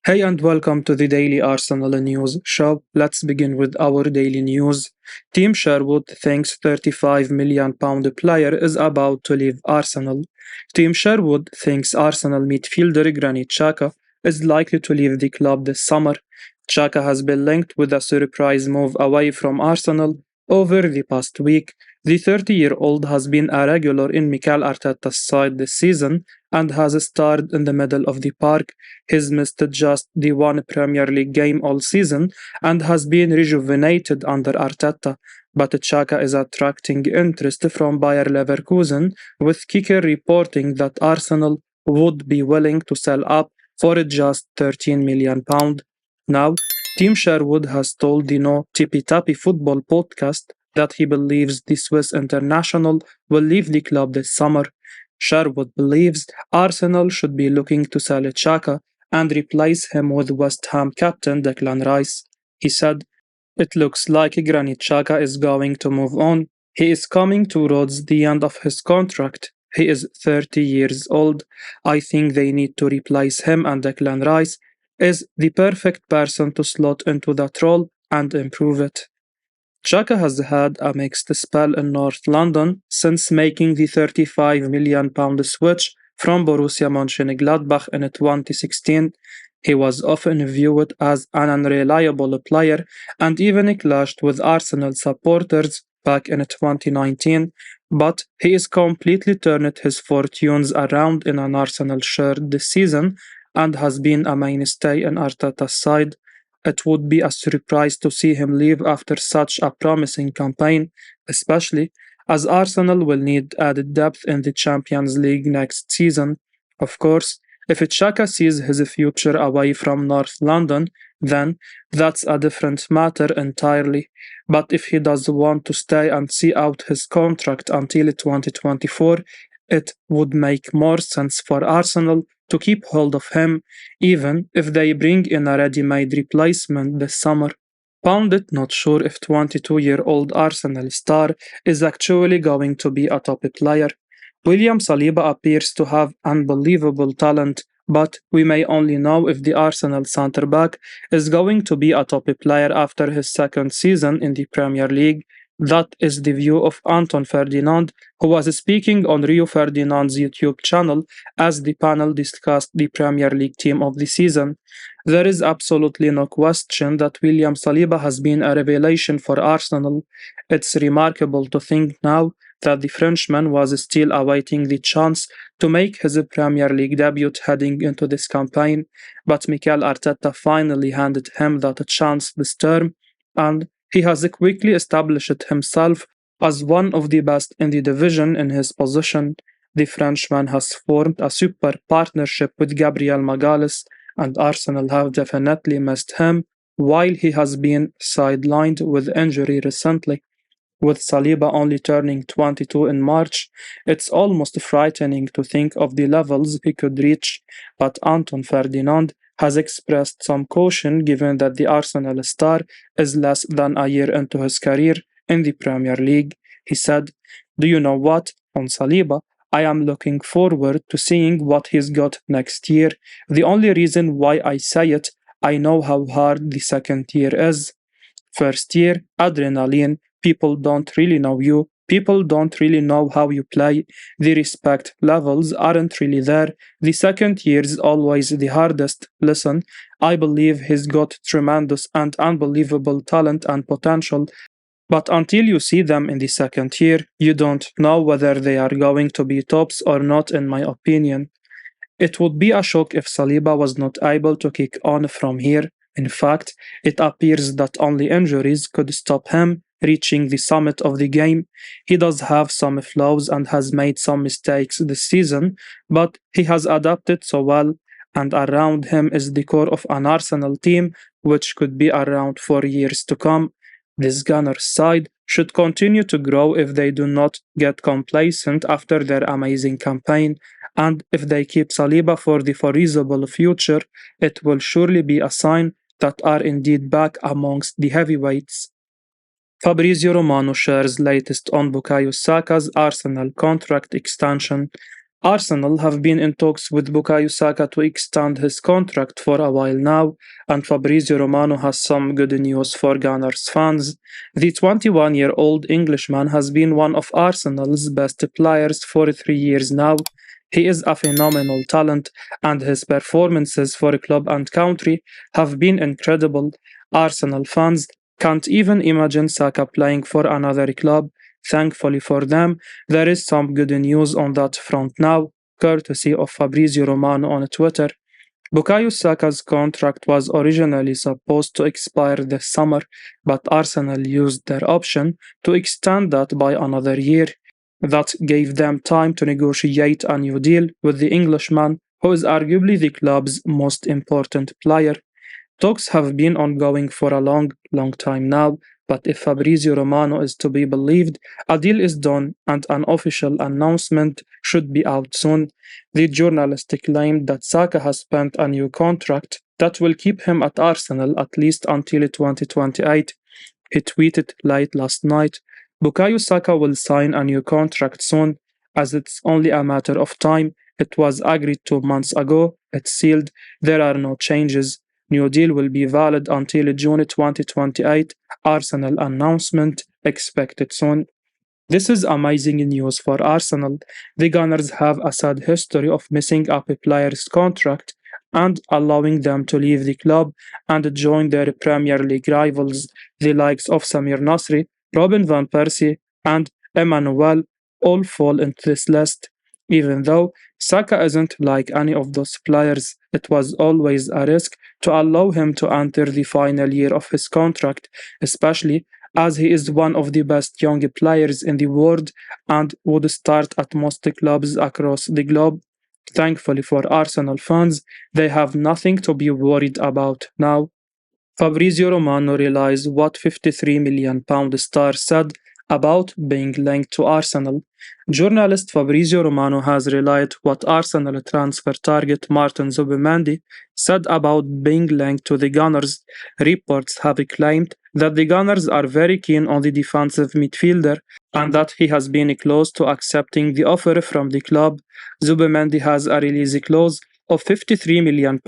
Hey and welcome to the Daily Arsenal News Show. Let's begin with our daily news. Team Sherwood thinks £35 million player is about to leave Arsenal. Team Sherwood thinks Arsenal midfielder Granit Xhaka is likely to leave the club this summer. Xhaka has been linked with a surprise move away from Arsenal over the past week. The 30-year-old has been a regular in Mikel Arteta's side this season and has starred in the middle of the park. He's missed just the one Premier League game all season and has been rejuvenated under Arteta. But Xhaka is attracting interest from Bayer Leverkusen, with Kicker reporting that Arsenal would be willing to sell up for just £13 million. Now, Team Sherwood has told the No Tippy Tappy Football podcast that he believes the Swiss international will leave the club this summer. Sherwood believes Arsenal should be looking to sell Xhaka and replace him with West Ham captain Declan Rice. He said, "It looks like Granit Xhaka is going to move on. He is coming towards the end of his contract. He is 30 years old. I think they need to replace him, and Declan Rice is the perfect person to slot into that role and improve it." Xhaka has had a mixed spell in North London since making the £35 million switch from Borussia Mönchengladbach in 2016. He was often viewed as an unreliable player and even clashed with Arsenal supporters back in 2019, but he has completely turned his fortunes around in an Arsenal shirt this season and has been a mainstay in Arteta's side. It would be a surprise to see him leave after such a promising campaign, especially as Arsenal will need added depth in the Champions League next season. Of course, if Xhaka sees his future away from North London, then that's a different matter entirely. But if he does want to stay and see out his contract until 2024, it would make more sense for Arsenal to keep hold of him, even if they bring in a ready-made replacement this summer. Pundit not sure if 22-year-old Arsenal star is actually going to be a top player. William Saliba appears to have unbelievable talent, but we may only know if the Arsenal centre-back is going to be a top player after his second season in the Premier League. That is the view of Anton Ferdinand, who was speaking on Rio Ferdinand's YouTube channel as the panel discussed the Premier League team of the season. There is absolutely no question that William Saliba has been a revelation for Arsenal. It's remarkable to think now that the Frenchman was still awaiting the chance to make his Premier League debut heading into this campaign, but Mikel Arteta finally handed him that chance this term, and he has quickly established himself as one of the best in the division in his position. The Frenchman has formed a super partnership with Gabriel Magalhaes, and Arsenal have definitely missed him while he has been sidelined with injury recently. With Saliba only turning 22 in March, it's almost frightening to think of the levels he could reach, but Anton Ferdinand has expressed some caution given that the Arsenal star is less than a year into his career in the Premier League. He said, "Do you know what? On Saliba, I am looking forward to seeing what he's got next year. The only reason why I say it, I know how hard the second year is. First year, adrenaline, people don't really know you, people don't really know how you play, the respect levels aren't really there. The second year is always the hardest. Listen, I believe he's got tremendous and unbelievable talent and potential, but until you see them in the second year, you don't know whether they are going to be tops or not, in my opinion. It would be a shock if Saliba was not able to kick on from here. In fact, it appears that only injuries could stop him reaching the summit of the game. He does have some flaws and has made some mistakes this season, but he has adapted so well, and around him is the core of an Arsenal team which could be around for years to come. This Gunners side should continue to grow if they do not get complacent after their amazing campaign, and if they keep Saliba for the foreseeable future, it will surely be a sign that are indeed back amongst the heavyweights. Fabrizio Romano shares latest on Bukayo Saka's Arsenal contract extension. Arsenal have been in talks with Bukayo Saka to extend his contract for a while now, and Fabrizio Romano has some good news for Gunners fans. The 21-year-old Englishman has been one of Arsenal's best players for 3 years now. He is a phenomenal talent, and his performances for club and country have been incredible. Arsenal fans can't even imagine Saka playing for another club. Thankfully for them, there is some good news on that front now, courtesy of Fabrizio Romano on Twitter. Bukayo Saka's contract was originally supposed to expire this summer, but Arsenal used their option to extend that by another year. That gave them time to negotiate a new deal with the Englishman, who is arguably the club's most important player. Talks have been ongoing for a long time now, but if Fabrizio Romano is to be believed, a deal is done and an official announcement should be out soon. The journalist claimed that Saka has spent a new contract that will keep him at Arsenal at least until 2028. He tweeted late last night, Bukayo Saka will sign a new contract soon, as it's only a matter of time. It was agreed 2 months ago, it's sealed, there are no changes. New deal will be valid until June 2028. Arsenal announcement expected soon. This is amazing news for Arsenal. The Gunners have a sad history of messing up a player's contract and allowing them to leave the club and join their Premier League rivals, the likes of Samir Nasri, Robin van Persie, and Emmanuel all fall into this list. Even though Saka isn't like any of those players, it was always a risk to allow him to enter the final year of his contract, especially as he is one of the best young players in the world and would start at most clubs across the globe. Thankfully for Arsenal fans, they have nothing to be worried about now. Fabrizio Romano realized what £53 million star said about being linked to Arsenal. Journalist Fabrizio Romano has relayed what Arsenal transfer target Martin Zubimendi said about being linked to the Gunners. Reports have claimed that the Gunners are very keen on the defensive midfielder and that he has been close to accepting the offer from the club. Zubimendi has a release clause of £53 million.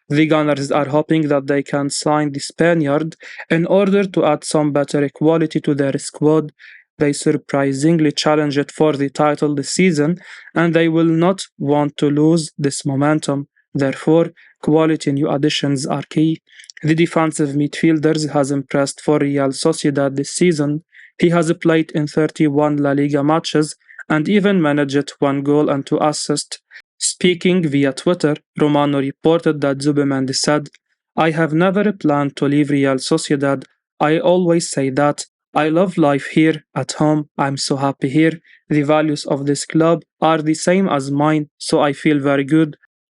The Gunners are hoping that they can sign the Spaniard in order to add some better quality to their squad. They surprisingly challenged for the title this season, and they will not want to lose this momentum. Therefore, quality new additions are key. The defensive midfielder has impressed for Real Sociedad this season. He has played in 31 La Liga matches and even managed 1 goal and 2 assists. Speaking via Twitter, Romano reported that Zubimendi said, I have never planned to leave Real Sociedad. I always say that. I love life here at home. I'm so happy here. The values of this club are the same as mine, so I feel very good.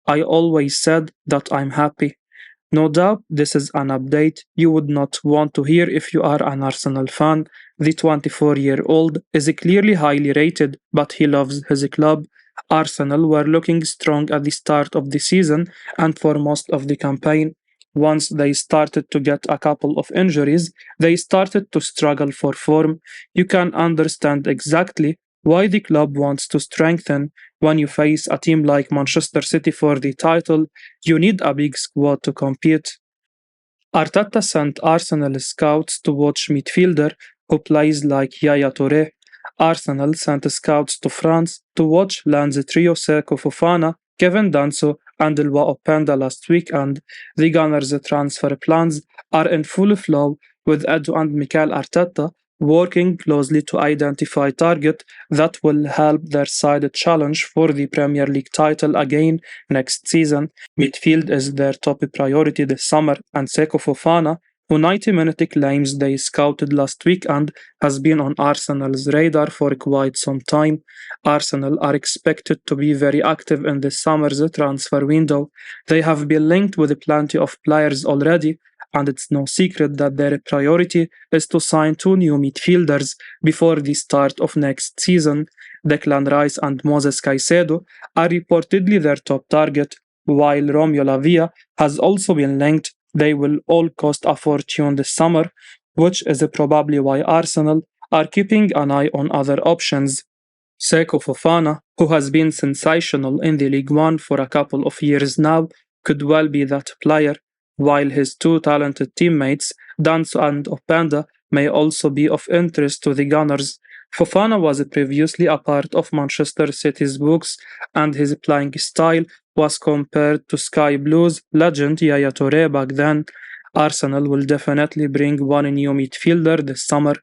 I always said that I'm happy. No doubt this is an update you would not want to hear if you are an Arsenal fan. The 24-year-old is clearly highly rated, but he loves his club. Arsenal were looking strong at the start of the season and for most of the campaign. Once they started to get a couple of injuries, they started to struggle for form. You can understand exactly why the club wants to strengthen. When you face a team like Manchester City for the title, you need a big squad to compete. Arteta sent Arsenal scouts to watch midfielder who plays like Yaya Touré. Arsenal sent scouts to France to watch Lens trio Seko Fofana, Kevin Danso, and Elwa Openda last weekend. The Gunners' transfer plans are in full flow, with Edu and Mikel Arteta working closely to identify targets that will help their side challenge for the Premier League title again next season. Midfield is their top priority this summer, and Seko Fofana, who 90 Minute claims they scouted last weekend, has been on Arsenal's radar for quite some time. Arsenal are expected to be very active in this summer's transfer window. They have been linked with plenty of players already, and it's no secret that their priority is to sign 2 new midfielders before the start of next season. Declan Rice and Moses Caicedo are reportedly their top target, while Romeo Lavia has also been linked. They will all cost a fortune this summer, which is probably why Arsenal are keeping an eye on other options. Seko Fofana, who has been sensational in the League One for a couple of years now, could well be that player, while his two talented teammates, Danso and Openda, may also be of interest to the Gunners. Fofana was previously a part of Manchester City's books, and his playing style was compared to Sky Blues legend Yaya Toure back then. Arsenal will definitely bring one new midfielder this summer.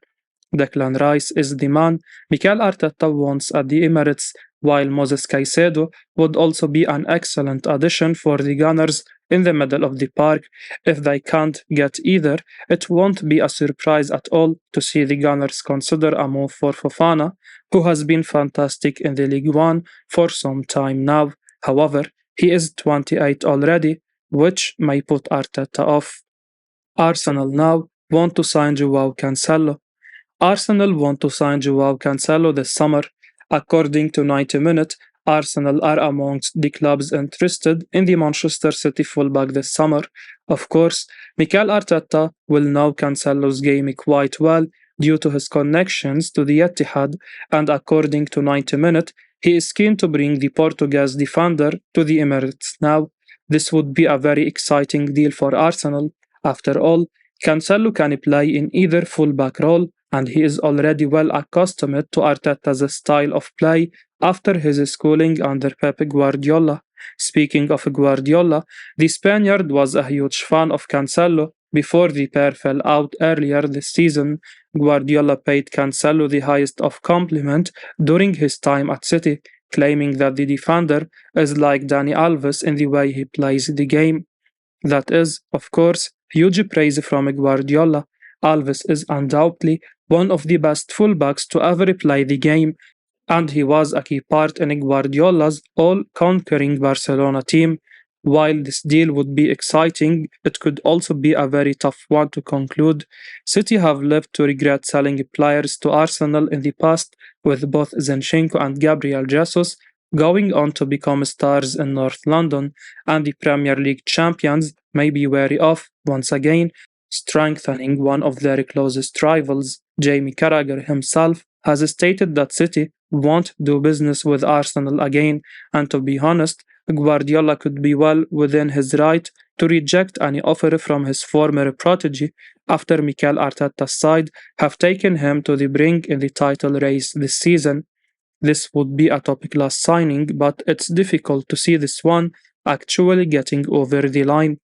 Declan Rice is the man Mikel Arteta wants at the Emirates, while Moses Caicedo would also be an excellent addition for the Gunners in the middle of the park. If they can't get either, it won't be a surprise at all to see the Gunners consider a move for Fofana, who has been fantastic in the League One for some time now. However, he is 28 already, which may put Arteta off. Arsenal now want to sign Joao Cancelo. Arsenal want to sign Joao Cancelo this summer. According to 90 Minute, Arsenal are amongst the clubs interested in the Manchester City fullback this summer. Of course, Mikel Arteta will know Cancelo's game quite well due to his connections to the Etihad, and according to 90 Minute, he is keen to bring the Portuguese defender to the Emirates now. This would be a very exciting deal for Arsenal. After all, Cancelo can play in either fullback role, and he is already well accustomed to Arteta's style of play after his schooling under Pep Guardiola. Speaking of Guardiola, the Spaniard was a huge fan of Cancelo before the pair fell out earlier this season. Guardiola paid Cancelo the highest of compliment during his time at City, claiming that the defender is like Dani Alves in the way he plays the game. That is, of course, huge praise from Guardiola. Alves is undoubtedly one of the best fullbacks to ever play the game, and he was a key part in Guardiola's all-conquering Barcelona team. While this deal would be exciting, it could also be a very tough one to conclude. City have lived to regret selling players to Arsenal in the past, with both Zinchenko and Gabriel Jesus going on to become stars in North London, and the Premier League champions may be wary of, once again, strengthening one of their closest rivals. Jamie Carragher himself has stated that City won't do business with Arsenal again, and to be honest, Guardiola could be well within his right to reject any offer from his former protege after Mikel Arteta's side have taken him to the brink in the title race this season. This would be a top class signing, but it's difficult to see this one actually getting over the line.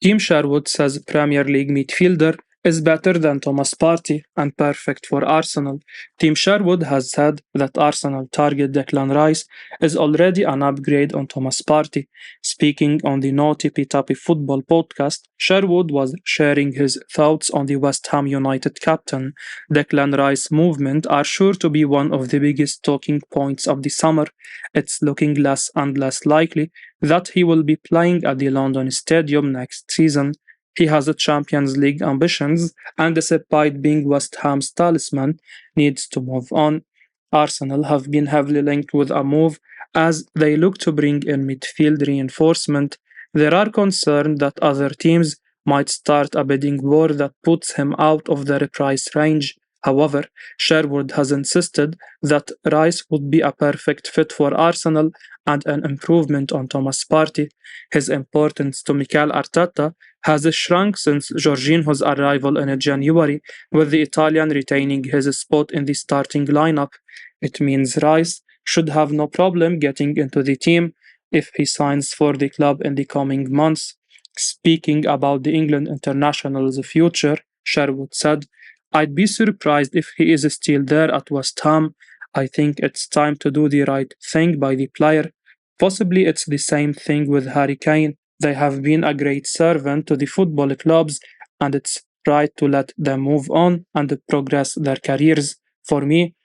Team Sherwood says Premier League midfielder is better than Thomas Partey and perfect for Arsenal. Team Sherwood has said that Arsenal target Declan Rice is already an upgrade on Thomas Partey. Speaking on the No Tippy Tappy Football podcast, Sherwood was sharing his thoughts on the West Ham United captain. Declan Rice movement are sure to be one of the biggest talking points of the summer. It's looking less and less likely that he will be playing at the London Stadium next season. He has a Champions League ambitions and despite being West Ham's talisman, needs to move on. Arsenal have been heavily linked with a move as they look to bring in midfield reinforcement. There are concerns that other teams might start a bidding war that puts him out of their price range. However, Sherwood has insisted that Rice would be a perfect fit for Arsenal and an improvement on Thomas Partey. His importance to Mikel Arteta has shrunk since Jorginho's arrival in January, with the Italian retaining his spot in the starting lineup. It means Rice should have no problem getting into the team if he signs for the club in the coming months. Speaking about the England international's future, Sherwood said, I'd be surprised if he is still there at West Ham. I think it's time to do the right thing by the player. Possibly it's the same thing with Harry Kane. They have been a great servant to the football clubs, and it's right to let them move on and progress their careers. For me,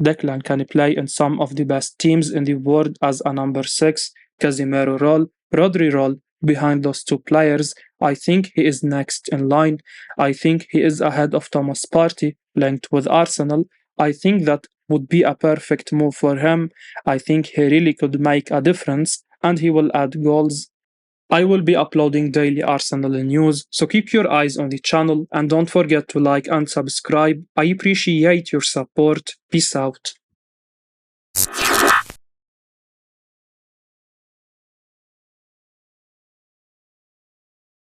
Declan can play in some of the best teams in the world as a number 6, Casemiro role, Rodri role. Behind those two players, I think he is next in line. I think he is ahead of Thomas Partey, linked with Arsenal. I think that would be a perfect move for him. I think he really could make a difference and he will add goals. I will be uploading daily Arsenal news, so keep your eyes on the channel and don't forget to like and subscribe. I appreciate your support. Peace out.